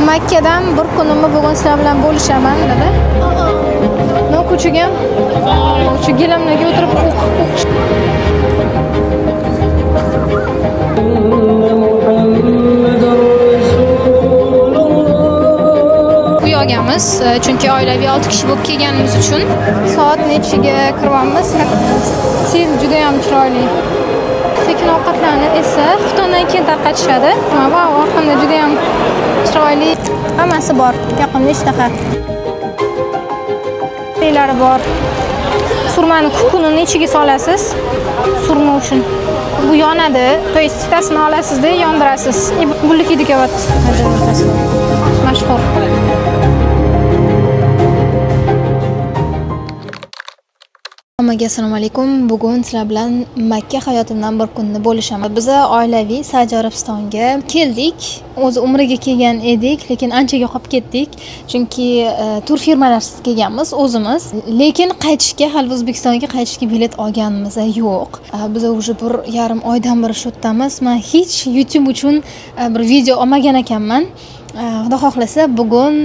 Makkadan bir kunimni bugun sizlar bilan bo'lishaman dedi. Men ko'chaga o'sha gilamlarga o'tirib o'qish. Uyogamiz, chunki oilaviy 6 kishi bo'lib kelganimiz uchun soat nechiga kiryapmiz? Sel juda ham chiroyli. Sekin ovqatlanib esa xuftondan keyin tarqatishadi. Va orqamda juda ham chiroyli hammasi bor. Yaqinda ishtaha. Neylari bor. Surmani kukunini ichiga solasiz. Surma uchun. Bu yonadi. To есть sitasini olasizda yondirasiz. Gullikidek avat. Mashhur. Assalomu alaykum. Bugun sizlar bilan Makka hayotimdan bir kunni bo'lishaman. Biz oilaviy Saudiya Arabistonga keldik. O'zi umraga kelgan edik, lekin anchaga qolib ketdik. Chunki tur firmalarsiz kelganmiz o'zimiz. Lekin qaytishga, hali O'zbekistonga qaytishga bilet olganimiz yo'q. Biz уже 1,5 oydan beri shu yerdamiz. Men hech YouTube uchun bir video olmagan ekanman. Xudo xohlasa bugun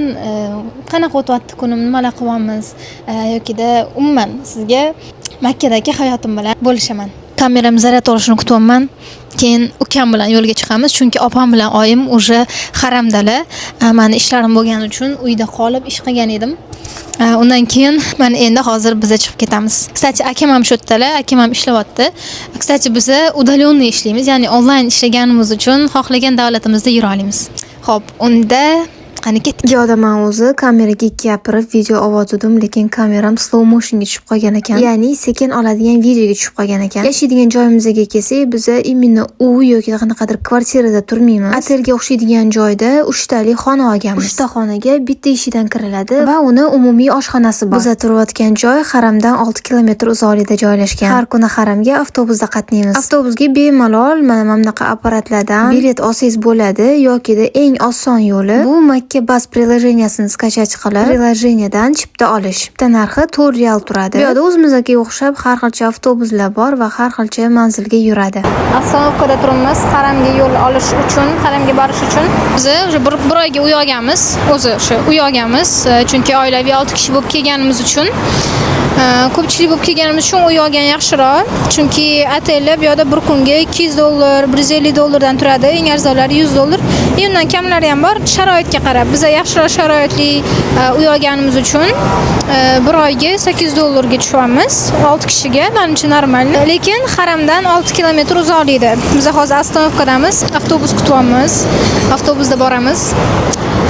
qanaqa o'tyapti kunim, nimalar qilyapmiz yokida umuman sizga Makkadagi hayotim bilan bo'lishaman. Kameram zaryad olishini kutyapman. Keyin ukam bilan yo'lga chiqamiz, chunki opam bilan oyim o'sha haramdalar. Meni ishlarim bo'lgani uchun uyda qolib ish qilgan edim. Undan keyin mana endi hozir biz chiqib ketamiz. Kstati akam ham shu yerdalar, akam ham ishlayapti. Kstati biz udalyonniy ishlaymiz, ya'ni onlayn ishlaganimiz uchun xohlagan davlatimizda yura olamiz. Xo'p, unda qani ketdik. Men o'zi kameraga gapirib video ovozladim, lekin kameram slow motionga tushib qolgan ekan. Ya'ni sekin oladigan videoga tushib qolgan ekan. Yashaydigan joyimizga kelsak, biz imенно uy yoki qanaqadir kvartirada turmaymiz. Otelga o'xshaydigan joyda 3 tali xona olganmiz. 3 ta xonaga bitta eshikdan kiriladi va uni umumiy oshxonasi bor. Biz turayotgan joy haramdan 6 kilometr uzoqlikda joylashgan. Har kuni haramga avtobusda qatnaymiz. Avtobusga bemalol mana bunaqa apparatlardan bilet olsangiz bo'ladi yoki eng oson yo'li bu Makka bas приложениясini skachать qilib, приложениyadan chipta olish. Chipta narxi 4 riyal turadi. Bu yerda o'zimizga o'xshab har xilcha avtobuslar bor va har xilcha manzilga yuradi. Avtomobilda turamiz, haramga yo'l olish uchun, haramga borish uchun. Biz o'sha bir oyga uy olganmiz, o'zi o'sha uy olganmiz, chunki oilaviy 6 kishi bo'lib kelganimiz uchun. Ko'pchilik bo'lib kelganimiz uchun uy olgan yaxshiroq, chunki otellar bu yerda bir kunga $200, $150 dan turadi, eng arzonlari $100. Undan kamlari ham bor, sharoitga qarab. Biz yaxshiroq sharoitli uy olganimiz uchun bir oyga $8 ga tushamiz, 6 kishiga. Menimcha normal. Lekin haramdan 6 kilometr uzoqlikda. Biz hozir ostanovkadamiz, avtobus kutyapmiz. Avtobusda boramiz.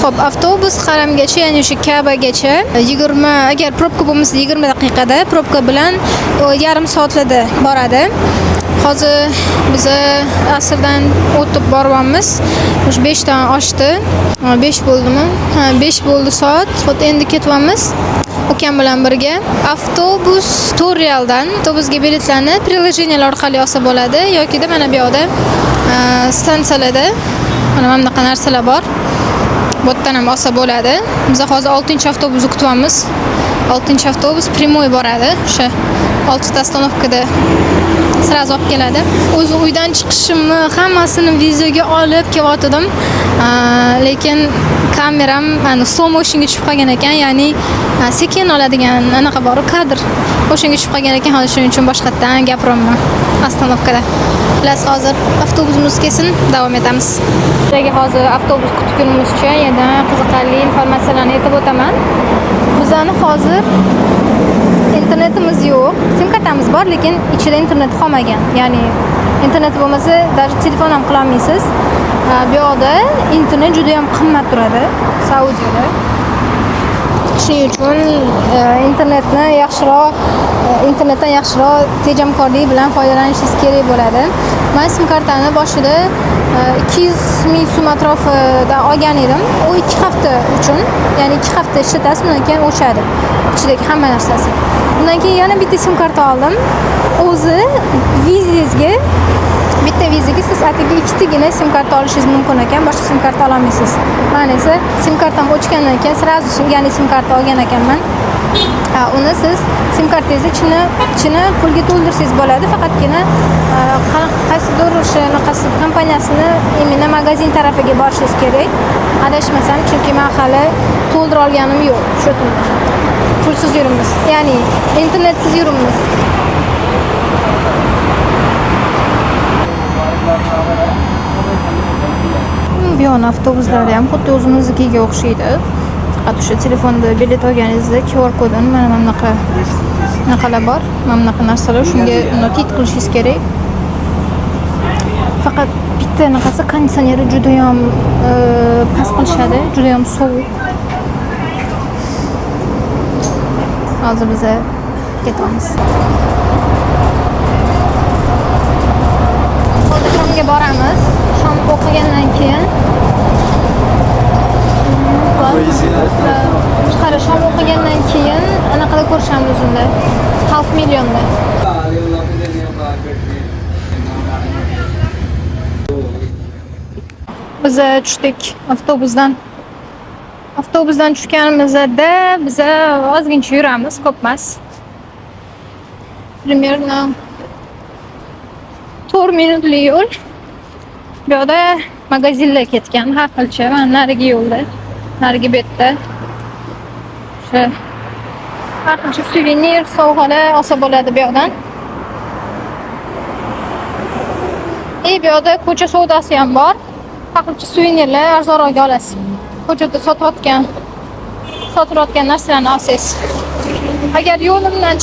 Xo'p, avtobus haramgacha, ya'ni o'sha Ka'bagacha 20, agar probka bo'lmasa 20 daqiqada, probka bilan yarim soatlarda boradi. Hozir biz asrdan o'tib boryapmiz. O'sha 5 dan oshdi. 5 bo'ldimi? Ha, 5 bo'ldi soat. Xo'p, endi ketyapmiz. Ukam bilan birga avtobus 4 riyaldan avtobusga biletlarni приложениялар orqali olsa bo'ladi yoki mana bu yoqda stansiyalarda mana bunaqa narsalar bor. Bu yerdan ham olsa bo'ladi. Biz hozir 6-avtobusni kutyapmiz. 6-avtobus primoy boradi. O'sha 6 ta ostanovkada sразу olib keladi. O'zi uydan chiqishimni hammasini videoga olib kelayotdim. Lekin kameram mana slow motionga tushib qolgan ekan, ya'ni sekin oladigan anaqa bor, kadr. O'shanga tushib qolgan ekan, hozir shuning uchun boshqatdan gapiryapman ostanovkada. Bilasiz, hozir avtobusimiz kelsin, davom etamiz. Hozir avtobus kutgunimizcha yana qiziqarli informatsiyalarni aytib o'taman. Bizani hozir internetimiz yo'q. Sim kartamiz bor, lekin ichida internet qolmagan. Ya'ni internet bo'lmasa, даже telefon ham qila olmaysiz. Bu yoqda internet juda ham qimmat turadi Saudiyada. Shuning uchun internetdan yaxshiroq tejamkorlik bilan foydalanishingiz kerak bo'ladi. Men sim kartani boshida 200 ming so'm atrofida olgan edim. U 2 hafta uchun, ya'ni 2 hafta ishlatasiz, undan keyin o'chadi. Ichidagi hamma narsasi. Undan keyin yana bitta sim karta oldim. O'zi vizangizga bitta vizaga siz atigi ikkitagina sim karta olishingiz mumkin ekan, boshqa sim karta ololmaysiz. Men esa sim kartam o'chgandan keyin sразу yangi sim karta olgan ekanman. Uni siz sim kartangizni ichini pulga to'ldirsangiz bo'ladi, faqatgina qaysidir o'sha kompaniyasini imенно magazin tarafiga borishingiz kerak. Adashmasam, chunki men hali to'ldira olganim yo'q shu kunda. Pulsiz yuribmiz, ya'ni internetsiz yuribmiz. Bu yon avtobuslari ham xuddi o'zimiznikiga o'xshaydi. Faqat o'sha telefonda bilet olganingizda QR kodini mana bunaqa naqalar bor. Mana bunaqa narsalar shunga notit qilishingiz kerak. Faqat bitta naqasi konditsioneri juda ham past qilishadi, juda ham sovuq. Hozir biz ketamiz. Hozir shomga boramiz. Shom o'qigandan keyin qara shom o'qigandan keyin anaqada ko'rishamiz o'zimda. 500,000 da. Biz tushdik avtobusdan. Avtobusdan tushganimizda biz ozgincha yuramiz, ko'p emas. Примерно 4 minutlik yo'l. Bu yerda magazinlar ketgan, har xilcha, mana narigi yo'lda, narigi betda. O'sha har xilcha suvenir sovg'alar olsa bo'ladi bu yerdan. Bu yerda ko'cha savdosi ham bor. Har xilcha suvenirlar arzonroq olasiz. Ko'chada sotilayotgan narsalarni olsangiz. Agar yo'limizdan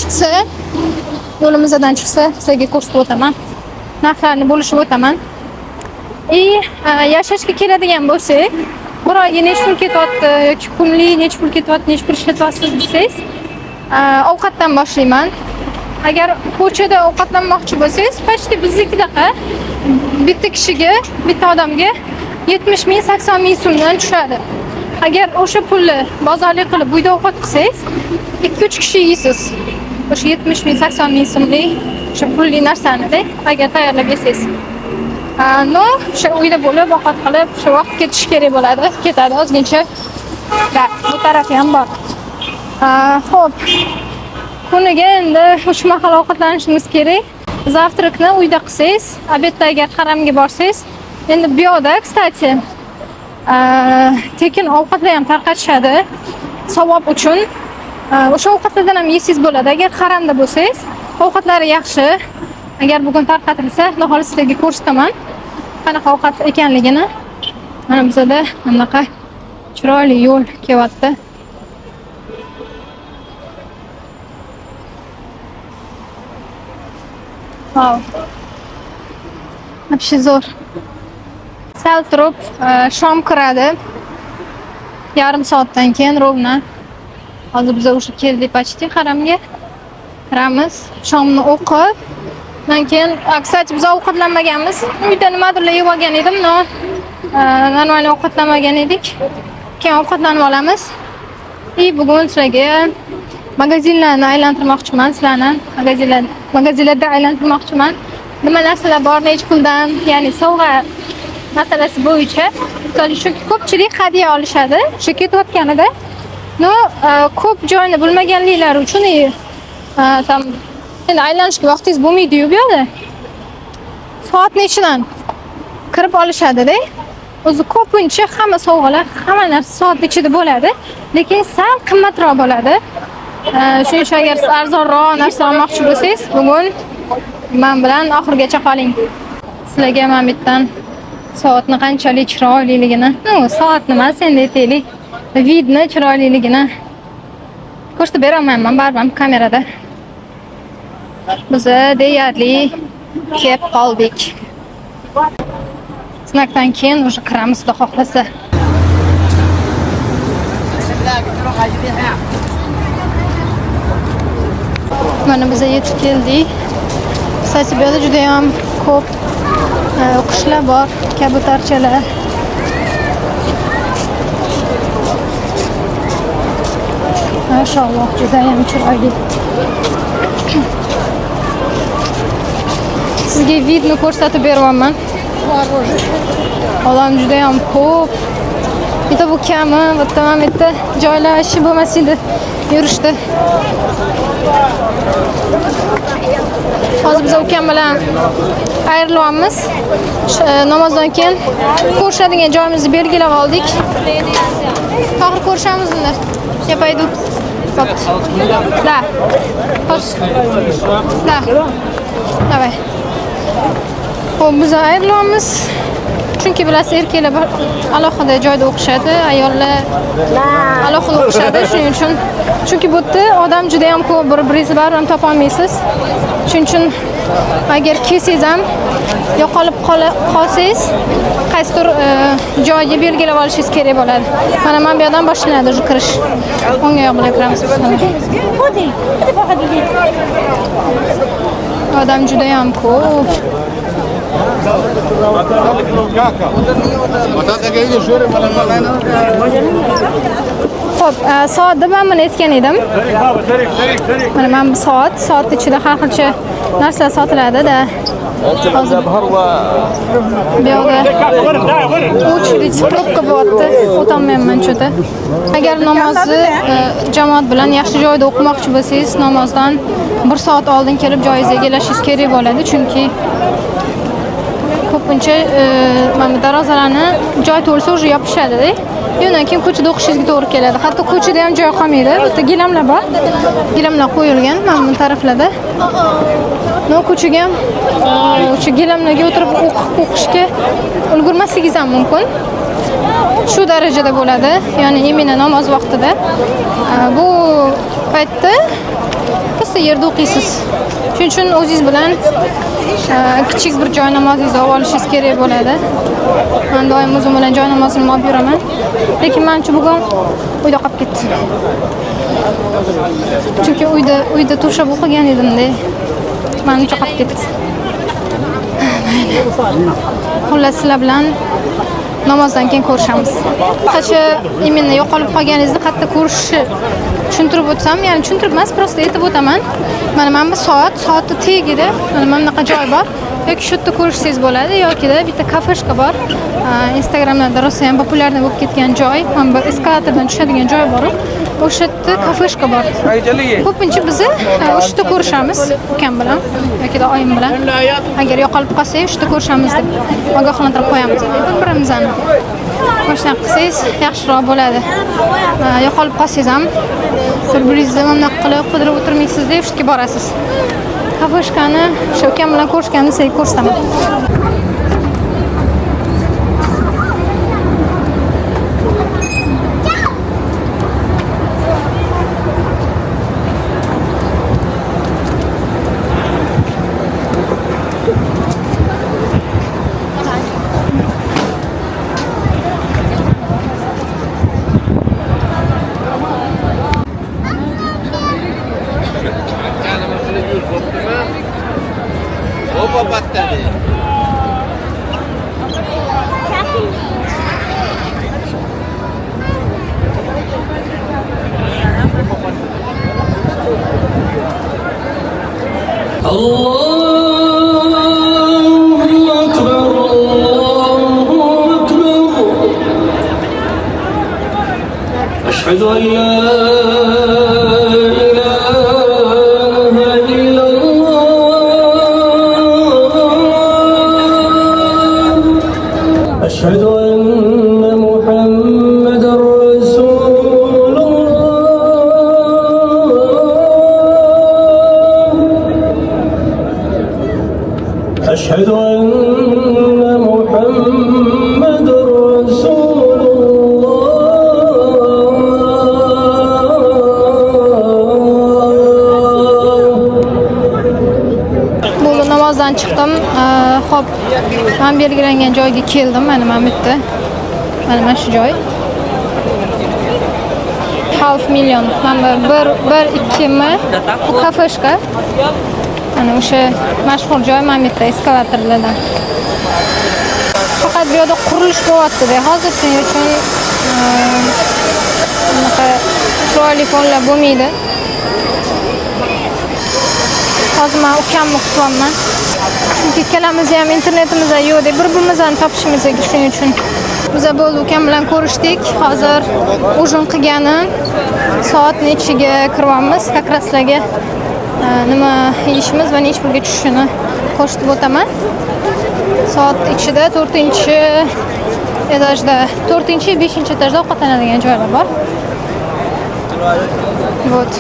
chiqsa, sizlarga ko'rsatib o'taman. Narxlarni bo'lishib o'taman. Yashashga keladigan bo'lsak, bir oyga necha pul ketyapti yoki kunlik necha pul ketyapti, necha pul ishlatyapsiz desangiz, ovqatdan boshlayman. Agar ko'chada ovqatlanmoqchi bo'lsangiz, почти biznikidaqa bitta kishiga, bitta odamga 70,000, 80,000 so'mdan tushadi. Agar o'sha pulni bozorlik qilib uyda ovqat qilsangiz, 2-3 kishi yeysiz. O'sha 70,000, 80,000 so'mlik o'sha pulli narsani-da agar tayyorlab yesangiz. No, o'sha uyda bo'lib ovqat qilib, o'sha vaqt ketish kerak bo'ladi. Ketadi ozgincha. Bu tarafi ham bor. Xo'p. Kuniga endi uch mahal ovqatlanishimiz kerak. Zavtrakni uyda qilsangiz, obedda agar haramga borsangiz, endi bu yoqda, kstati, tekin ovqatlar ham tarqatishadi. Savob uchun o'sha ovqatlardan ham yesangiz bo'ladi. Agar haramda bo'lsangiz, ovqatlari yaxshi. Agar bugun tarqatilsa, nahol sizlarga ko'rsataman qanaqa ovqat ekanligini. Mana bizda bunaqa chiroyli yo'l kelyapti. Wow. Вообще zo'r. Sal turib, shom kiradi. Yarim soatdan keyin rovna. Hozir biz o'sha keldik почти haramga. Kiramiz, shomni o'qib, dan keyin, kstati biz ovqatlanmaganmiz. Uyda nimadirlar yeb olgan edim, normal ovqatlanmagan edik. Keyin ovqatlanib olamiz. Bugun sizlarga magazinlarni aylantirmoqchiman, sizlarni magazinlarda aylantirmoqchiman. Nima narsalar bor, nech puldan, ya'ni sovg'a masalasi bo'yicha. Chunki ko'pchilik hadya olishadi, o'sha ketayotganida. Ko'p joyni bilmaganliklari uchun endi aylanishga vaqtingiz bo'lmaydi-yu bu yerda. Soat nechidan kirib olishadi-da. O'zi ko'pincha hamma sovg'alar, hamma narsa soat ichida bo'ladi, lekin sal qimmatroq bo'ladi. Shuning uchun agar siz arzonroq narsa olmoqchi bo'lsangiz, bugun men bilan oxirgacha qoling. Sizlarga men bittan soatni qanchalik chiroyliligini, soat nima, endi aytaylik, vidni chiroyliligini ko'rsatib beraman baribir kamerada. Biz deyarli kelib qoldik. Snakdan keyin o'sha kiramiz, xudo xohlasa. Mana biz yetib keldik. Kstati, bu yerda juda ham ko'p qushlar bor, kabutarchalar. Mashalloh, juda ham chiroyli. Siz sizga vidni ko'rsatib beryapman. Odam juda ham ko'p. Bitta bu kami, bitta mana bu yerda joylashish bo'lmas edi yurishdi. Hozir biz ukam bilan ayrilyapmiz. Namozdan keyin ko'rishadigan joyimizni belgilab oldik. To'g'ri ko'rishamiz unda. Я пойду. Да. Да. Давай. Xo'p, biz ayrilyapmiz. Chunki bilasiz, erkaklar alohida joyda o'qishadi, ayollar alohida o'qishadi. Shuning uchun, chunki bu yerda odam juda ham ko'p, bir-biringizni baribir topa olmaysiz. Shuning uchun agar kelsangiz ham yo'qolib qolsangiz, qaysidir joyga belgilab olishingiz kerak bo'ladi. Mana bu yerdan boshlanadi o'sha kirish. O'ng oyoq bilan kiramiz. Odam juda ham ko'p. Xo'p, soatda men buni aytgan edim. Mana bu soat ichida har xilcha narsalar sotiladi-da. Hozir bu yoqda uchlik probka bo'lyapti. O'tolmayman cho'ta. Agar namozni jamoat bilan yaxshi joyda o'qimoqchi bo'lsangiz, namozdan 1 soat oldin kelib joyingizni egallashingiz kerak bo'ladi, chunki ko'pincha mana bu darazalarni joy to'lsa уже yopishadi-da. Undan keyin ko'chada o'qishingizga to'g'ri keladi. Hatto ko'chada ham joy qolmaydi. Bitta gilamlar bor. Gilamlar qo'yilgan mana bu taraflarda. No ko'chaga ham o'sha gilamlarga o'tirib o'qishga ulgurmasligingiz ham mumkin. Shu darajada bo'ladi. Ya'ni imina namoz vaqtida bu paytda bitta yerda o'qiysiz. Shuning uchun o'zingiz bilan kichik bir joy namozingizni olib olishingiz kerak bo'ladi. Men doim o'zim bilan joy namozimni olib yuraman. Lekin mencha bugun uyda qolib ketdim. Chunki uyda turshab o'qigan edim-da. Mencha qolib ketdi. Xullas sizlar bilan namozdan keyin ko'rishamiz. Qancha imminni yo'qolib qolganingizni qayerda ko'rishni tushuntirib o'tsam, ya'ni tushuntirib emas, prosta aytib o'taman. Mana bu soatni tagida mana bunaqa joy bor. Yoki shu yerda ko'rishsangiz bo'ladi, yoki-da bitta kafeshka bor. Instagramda rosa ham populyarni bo'lib ketgan joy, mana bu eskalatordan tushadigan joy bor. O'sha yerda kafeshka bor. Ko'pincha biz o'sha yerda ko'rishamiz ukam bilan yoki-da oyim bilan. Agar yo'qolib qolsa, o'sha yerda ko'rishamiz deb ogohlantirib qo'yamiz. Bir-birimizni qo'shniq qilsangiz yaxshiroq bo'ladi. Yo'qolib qolsangiz ham bir-biringizni anaqa qilib qidirib o'tirmaysiz-da, o'sha yerga borasiz. Kafeshkani o'sha ukam bilan ko'rishganimni sizga ko'rsataman. أشهد أن لا إله إلا الله أشهد أن محمد رسول الله أشهد أن محمد رسول namozdan chiqdim. Xo'p, men belgilangan joyga keldim. Mana bu yerda. Mana shu joy. Half million. Mana 1-2 bu kafeshka. Mana o'sha mashhur joy mana bu yerda eskalatorlardan. Faqat bu yerda qurilish bo'lyapti-da. Hozir shuning uchun bunaqa chiroyli fonlar bo'lmaydi. Hozir men ukamni kutyapman. chunki ikkalamiz ham internetimiz yo'q deb bir-birimizni topishimiz kerak. Shuning uchun biz bo'ldi ukam bilan ko'rishdik. Hozir ujin qilgani soat nechiga kiryapmiz? Как раз nima yeyishimiz va nechi pulga tushishini ko'rsatib o'taman. Soat ichida 4-etajda, 4-5-etajda ovqatlanadigan joylar bor. Вот.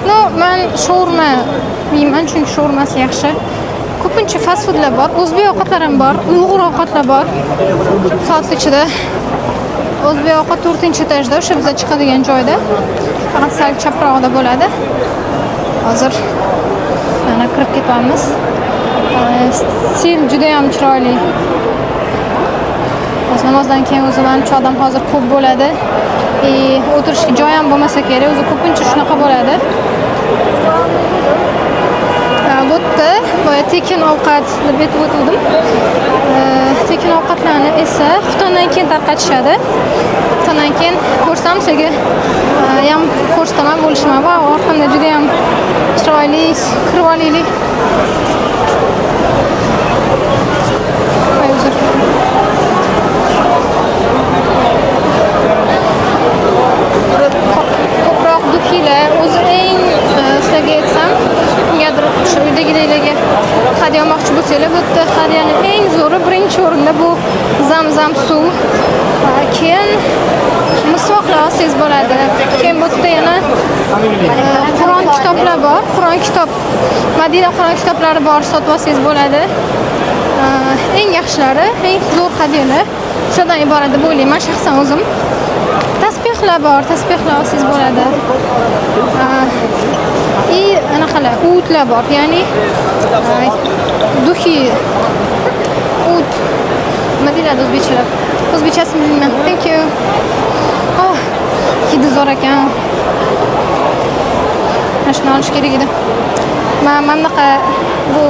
No, men shaurma yeyman, chunki shaurmasi yaxshi. Ko'pincha fast foodlar bor, o'zbek ovqatlari ham bor, uyg'ur ovqatlar bor. Soat ichida o'zbek ovqat 4-etajda, o'sha biz chiqadigan joyda. Faqat sal chaprog'ida bo'ladi. Hozir mana kirib ketyapmiz. Stil juda ham chiroyli. Biz namozdan keyin o'zimancha odam hozir ko'p bo'ladi. O'tirishga joy ham bo'lmasa kerak, o'zi ko'pincha shunaqa bo'ladi. Bu yerda boya tekin ovqat deb aytib o'tdim. Tekin ovqatlarni esa xuftondan keyin tarqatishadi. Xuftondan keyin ko'rsam sizga ham ko'rsataman, bo'lishaman. Va orqamda juda ham chiroyli, kirvolili. Ko'proq dukilar o'zi eng sizlarga aytsam, kimgadir shu uydagilarga hadya olmoqchi bo'lsanglar, bu yerda hadyani eng zo'ri birinchi o'rinda bu zamzam suv. Keyin misvoqlar olsangiz bo'ladi. Keyin bu yerda yana Qur'on kitoblar bor. Qur'on kitob, Madina Qur'on kitoblari bor, sotib olsangiz bo'ladi. Eng yaxshilari, eng zo'r hadyalar shundan iborat deb o'ylayman shaxsan o'zim. Tasbihlar bor, tasbihlar olsangiz bo'ladi. Anaqalar, o'tlar bor, ya'ni duhi, o't. Nima deyiladi o'zbekchada? O'zbekchasini bilmayman. Thank you. Oh, hidi zo'r ekan. Mana shuni olish kerak edi. Manaqa bu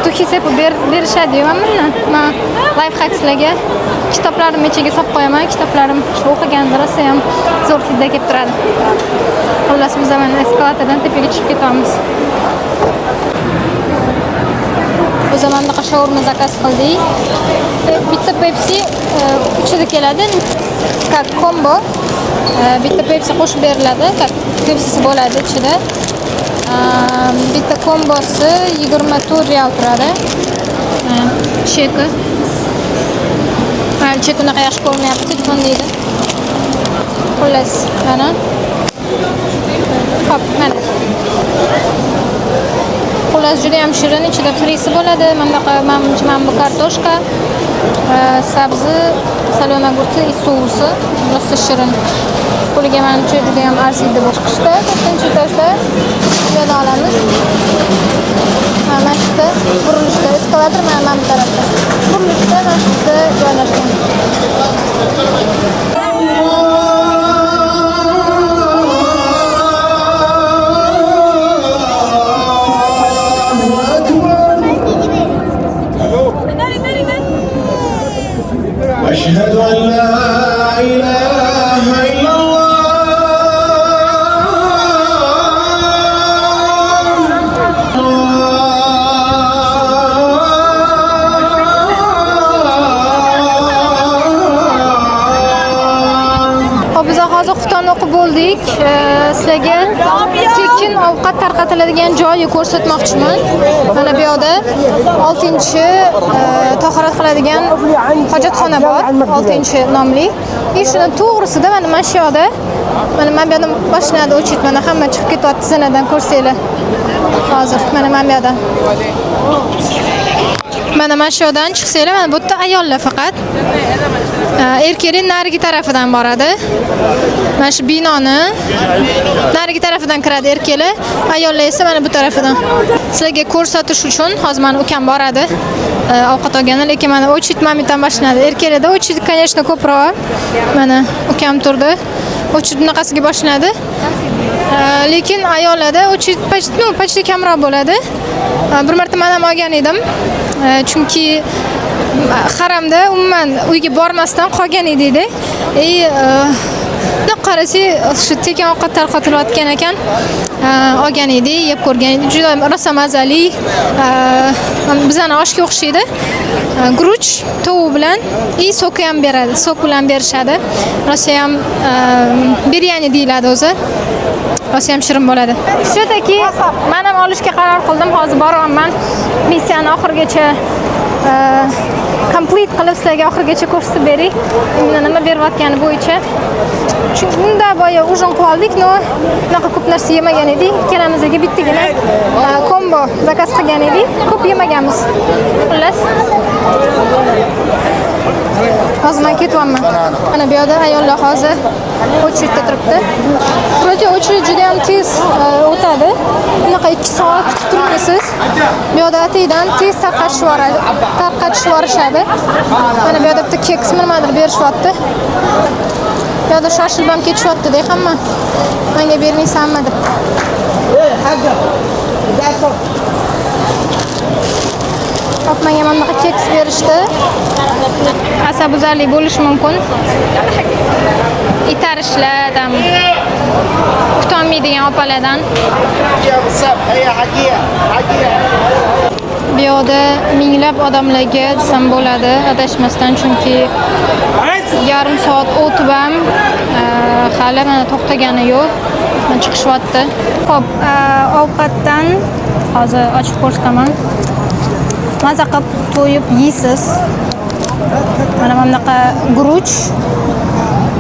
duhi sepib berishadi-yu mana. Men life hackslarga kitoblarimni ichiga solib qo'yaman. Kitoblarim shu o'qigan rosa ham zo'r hidda kelib turadi. Xullas biz mana eskalatordan tepaga chiqib ketyapmiz. Biz mana shaurma zakaz qildik. Bitta Pepsi ichida keladi. Как combo. Bitta Pepsi qo'shib beriladi. Pepsi bo'ladi ichida. Bitta kombosi 24 real turadi. Cheki. Cheki unaqa yaxshi ko'rinmayapti, telefon deydi. Xullas, mana. Hop, mana. Xullas juda ham shirin, ichida frisi bo'ladi. Mana bu kartoshka, sabzi, salon огурцы и соуsi. Rosa shirin. Puliga menimcha juda ham arziydi bu chiqishda. 4-etajda joyda olamiz. Mana shu burilishda eskalator mana bu tarafda. Burilishda mana shu joylashgan. أشهد أن لا إله إلا Biz hozir xuftonni o'qib bo'ldik. Sizlarga tekin ovqat tarqatiladigan joyni ko'rsatmoqchiman. Mana bu yerda 6-tahorat qiladigan hojatxona bor, 6-nomli. Shuni to'g'risida mana shu yerda mana bu yerdan boshlanadi o'chit. Mana hamma chiqib ketyapti zinadan ko'rsanglar. Hozir mana bu yerdan. Mana shu yerdan chiqsanglar, mana bu yerda ayollar faqat. Erkaklar narigi tarafidan boradi. Mana shu binoni narigi tarafidan kiradi erkaklar, ayollar esa mana bu tarafidan. Sizlarga ko'rsatish uchun hozir mana ukam boradi ovqat olgani, lekin mana o'chit mamidan boshlanadi. Erkaklarda o'chit, конечно, ko'proq. Mana ukam turdi. O'chit bunaqasiga boshlanadi. Lekin ayollarda o'chit почти kamroq bo'ladi. Bir marta men ham olgan edim. Chunki haramda umuman uyga bormasdan qolgan edi. Bunday qarasak, shu tekin ovqat tarqatilayotgan ekan. Olgan edik, yeb ko'rgan edik. Juda rosa mazali. Bizani oshga o'xshaydi. Guruch tovuq bilan so'ki ham beradi. So'k bilan berishadi. Rosa ham biryani deyiladi o'zi. Rosa ham shirin bo'ladi. Shunday men ham olishga qaror qildim. Hozir boryapman. Missiyani oxirigacha complete qilib sizlarga oxirigacha ko'rsatib beray. Nima berayotgani bo'yicha. Shunda boya ujin qilib oldik, bunaqa ko'p narsa yemagan edik. Ikkalamizga bittagina kombo zakaz qilgan edik. Ko'p yemaganmiz. Xullas. Hozir men ketyapman. Mana bu yerda ayollar hozir очередda turibdi. Proje очередь juda ham tez o'tadi. Bunaqa 2 soat kutib turmaysiz. Bu yerda ataydan tez tarqatishvorishadi. Mana bu yerda bitta keks nimadir berishyapti. Bu yerda shoshilib ham ketishyapti-da hamma. Menga bermaysanmi deb. Menga mana bunaqa keks berishdi. Asabuzarlik bo'lishi mumkin. Itarishlardan, kutolmaydigan opalardan. Bu yerda minglab odamlarga desam bo'ladi, adashmasdan, chunki yarim soat o'tib ham hali mana to'xtagani yo'q. Chiqishyapti. Xo'p, ovqatdan hozir ochib ko'rsataman. Maza qilib to'yib yeysiz. Mana bunaqa guruch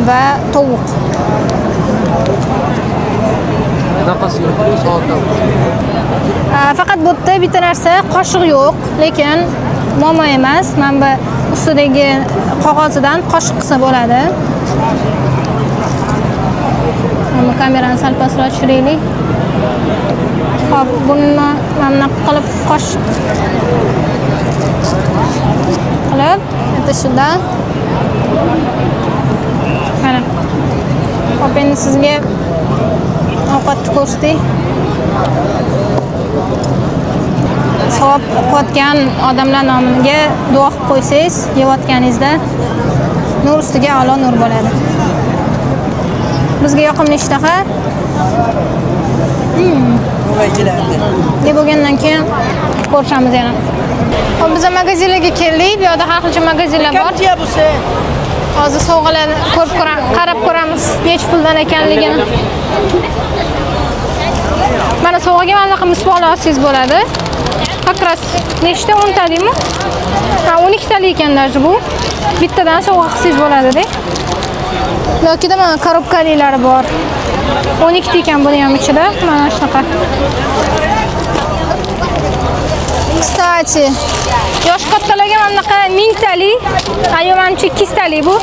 va tovuq. Faqat bu yerda bitta narsa, qoshiq yo'q, lekin muammo emas. Mana bu ustidagi qog'ozidan qoshiq qilsa bo'ladi. Mana kamerani sal pastroq tushiraylik. Xo'p, buni mana qilib qoshiq qilib, endi shundan. Mana. Xo'p, endi sizga ovqatni ko'rsatay. Savob qilayotgan odamlar nomiga duo qilib qo'ysangiz, yeyotganingizda nur ustiga a'lo nur bo'ladi. Bizga yoqimli ishtaha. Deb bo'lgandan keyin ko'rishamiz yana. Hop, biz magazinlarga keldik. Bu yerda har xil magazinlar bor. Hozir sovg'alarni qarab ko'ramiz, nech puldan ekanligini. Mana sovg'aga mana bunaqa misbol olsangiz bo'ladi. Qaqras nechta 10 tadimi? Ha, 12 talik ekan даже bu. Bittadan sovg'a qilsangiz bo'ladi-da. Lokida mana korobkaliklari bor. 12 ta ekan buni ham ichida. Mana shunaqa. Kstati, yosh kattalarga mana bunaqa 1000 talik, ayo menimcha 200 talik bu.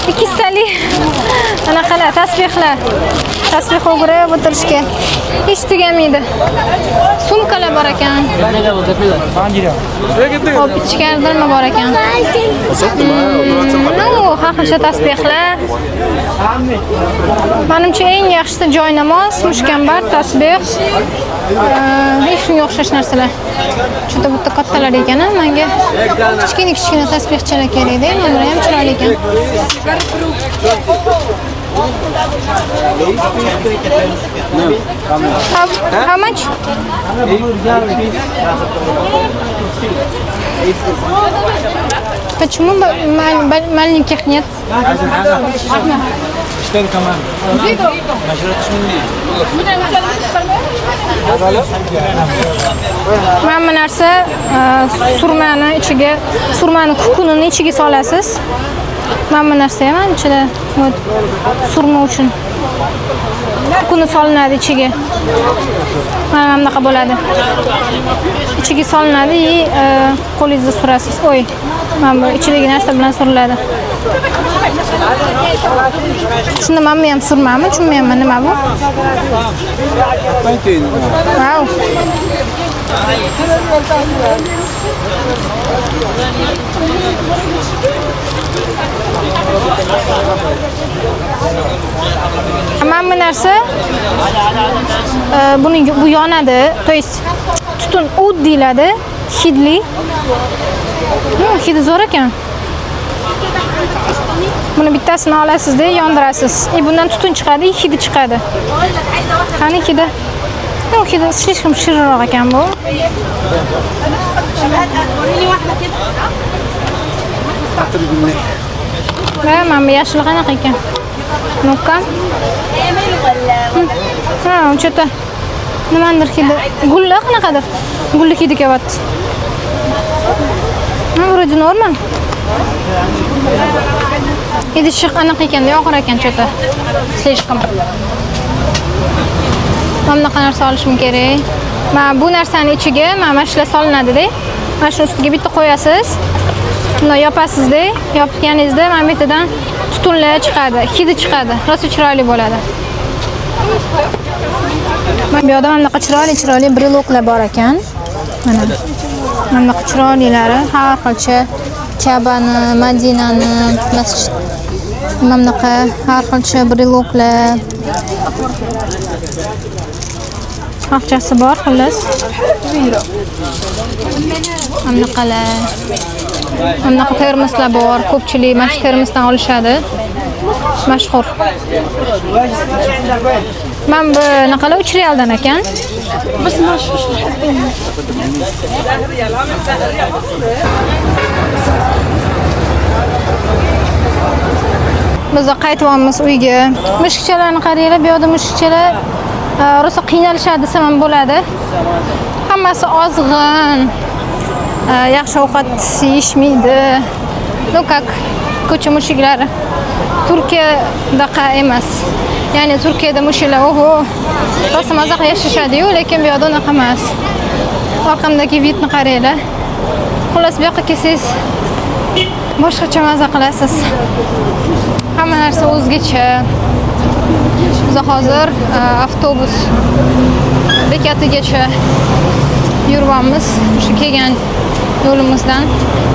200 talik anaqalar, tasbihlar. Tasbih o'g'irib o'tirishga hech tugamaydi. Sumkalar bor ekan. Hop, ichkarida nima bor ekan? Har xil tasbihlar. Menimcha eng yaxshisi joynamoz, mushkambar, tasbih. Hech shunga o'xshash narsalar. Juda bitta kattalar ekan, menga kichkina tasbihchalar kerak-da, nomeri ham chiroyli ekan. How much? Почему маленьких нет? Mana bu narsa surmani ichiga, surmani kukunini ichiga solasiz. Mana bu narsa ham ichida surma uchun kukuni solinadi ichiga. Mana bunaqa bo'ladi. Ichiga solinadi, qo'lingizda surasiz. Oy, mana bu ichidagi narsa bilan suriladi. Shunda men ham surmami, tushunmayman nima bu? Wow. Mana bu narsa bu yonadi, to есть tutun o't deyiladi, hidli. Hidi zo'r ekan. Buni bittasini olasizda, yondirasiz. Bundan tutun chiqadi, hidi chiqadi. Qani hidi? Yo'q, hidi slishkam shirinroq ekan bu. Mana bu yashil qanaqa ekan? Ну-ка. Ha, o'chata. Nimadir hidi. Gullar qanaqadir? Gulli hidi kelyapti. Вроде normal. Idishi qanaqa ekan, og'ir ekan cho'ta. Slishkam. Mana qanaqa narsa olishim kerak. Mana bu narsani ichiga mana shular solinadi-da. Mana shu ustiga bitta qo'yasiz. Buni yopasiz-da. Yopganingizda mana bu yerdan tutunlar chiqadi, hidi chiqadi. Rosa chiroyli bo'ladi. Mana bu yerda mana bunaqa chiroyli briloklar bor ekan. Mana bunaqa chiroylilari har xilcha Kabani, Madinani, masjid mana bunaqa har xilcha briloklar. Aqchasi bor xullas. Mana bunaqalar. Mana bunaqa termoslar bor. Ko'pchilik mana shu termosdan olishadi. Mashhur. Mana bu naqalar 3 realdan ekan. Biz qaytyapmiz uyga. Mushukchalarni qaranglar, bu yerda mushukchalar rosa qiynalishadi desam ham bo'ladi. Hammasi ozg'in. Yaxshi ovqat yeyishmaydi. Ну как, ko'cha mushuklari. Turkiyadaqa emas. Ya'ni Turkiyada mushuklar oho, rosa maza yashashadi-yu, lekin bu yerda unaqa emas. Orqamdagi vidni qaranglar. Xullas bu yoqqa kelsangiz boshqacha maza qilasiz. Hamma narsa o'zgacha. Biz hozir avtobus bekatigacha yuryapmiz. Shu kelgan yo'limizdan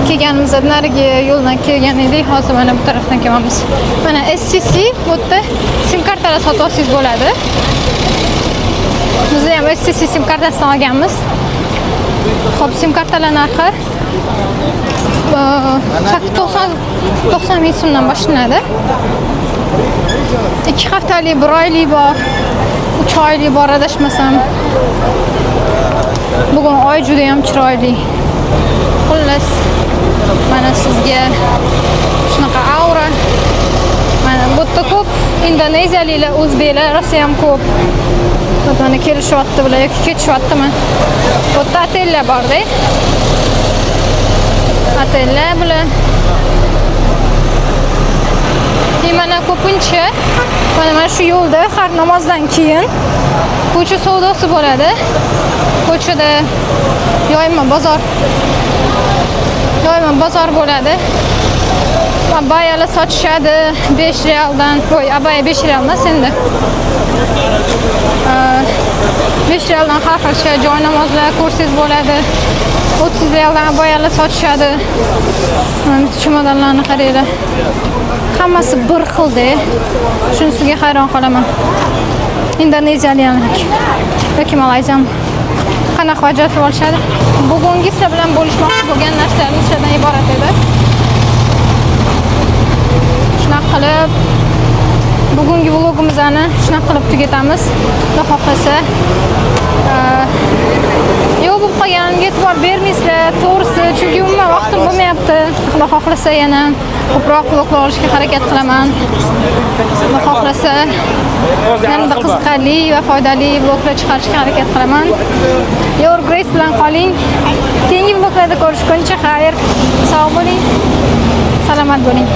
kelganimizda narigi yo'ldan kelgan edik. Hozir mana bu tarafdan kelyapmiz. Mana SCC bu yerda sim kartalar sotib olsangiz bo'ladi. Biz ham SCC sim kartasidan olganmiz. Xo'p, sim kartalar narxi 90 ming so'mdan boshlanadi. 2 haftalik, 1 oylik bor, 3 oylik bor adashmasam. Bugun oy juda ham chiroyli. Xullas, mana sizga shunaqa aura. Mana bu yerda ko'p indoneziyaliklar, o'zbeklar, rosa ham ko'p. Mana kelishyapti bular yoki ketishyaptimi? Bu yerda otellar bor-da. Otellar bular. Mana ko'pincha mana shu yo'lda har namozdan keyin ko'cha savdosi bo'ladi. Ko'chada yoyma bozor bo'ladi. Abayalar sotishadi 5 realdan. Voy, abaya 5 real emas endi. 5 realdan har xil joy namozlar ko'rsangiz bo'ladi. 30 realdan abayalar sotishadi. Mana chimodanlarni qaranglar. Hammasi bir xilda. Shunisiga hayron qolaman. Indoneziyalik yoki Malayziyam qanaqa ajratib olishadi. Bugungi sizlar bilan bo'lishmoqchi bo'lgan narsalar shulardan iborat edi. Shunaqa qilib bugungi vlogimizni shunaqa qilib tugatamiz. Xudo xohlasa yo'q bo'lib qolganiga e'tibor bermaysizlar, to'g'risi, chunki umuman vaqtim bo'lmayapti. Xudo xohlasa yana ko'proq vloglar olishga harakat qilaman. Xudo xohlasa yanada qiziqarli va foydali vloglar chiqarishga harakat qilaman. Your Grace bilan qoling. Keyingi vloglarda ko'rishguncha xayr. Sog' bo'ling. Salomat bo'ling.